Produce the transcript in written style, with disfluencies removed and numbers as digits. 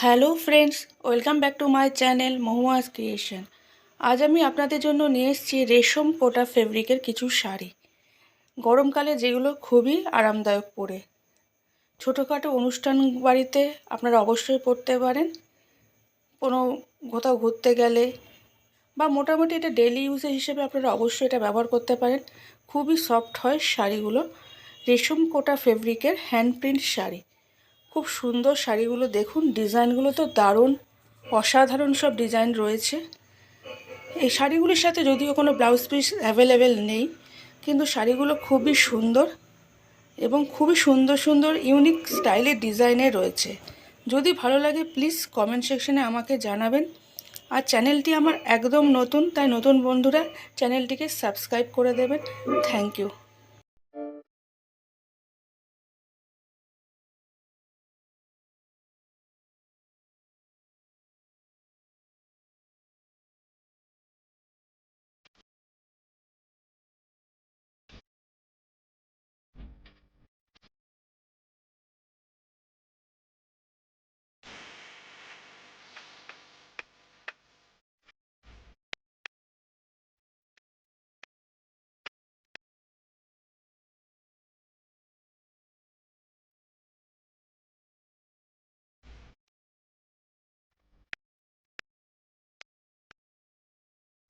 Hello friends, welcome back to my channel Mahua's creation. আজ আমি আপনাদের জন্য নিয়ে এসেছি রেশম কোটা ফেব্রিকের কিছু শাড়ি, গরমকালে যেগুলো খুবই আরামদায়ক পরে। ছোটোখাটো অনুষ্ঠান বাড়িতে আপনারা অবশ্যই পরতে পারেন, কোনো কোথাও ঘুরতে গেলে বা মোটামুটি এটা ডেলি ইউজের হিসেবে আপনারা অবশ্যই এটা ব্যবহার করতে পারেন। খুবই সফট হয় শাড়িগুলো, রেশম কোটা ফেব্রিকের হ্যান্ড প্রিন্ট শাড়ি। খুব সুন্দর শাড়িগুলো, দেখুন ডিজাইনগুলো তো দারুণ, অসাধারণ সব ডিজাইন রয়েছে। এই শাড়িগুলির সাথে যদিও কোনো ব্লাউজ পিস অ্যাভেলেবেল নেই, কিন্তু শাড়িগুলো খুবই সুন্দর এবং খুবই সুন্দর সুন্দর ইউনিক স্টাইলের ডিজাইনের রয়েছে। যদি ভালো লাগে প্লিজ কমেন্ট সেকশনে আমাকে জানাবেন। আর চ্যানেলটি আমার একদম নতুন, তাই নতুন বন্ধুরা চ্যানেলটিকে সাবস্ক্রাইব করে দেবেন। Thank you.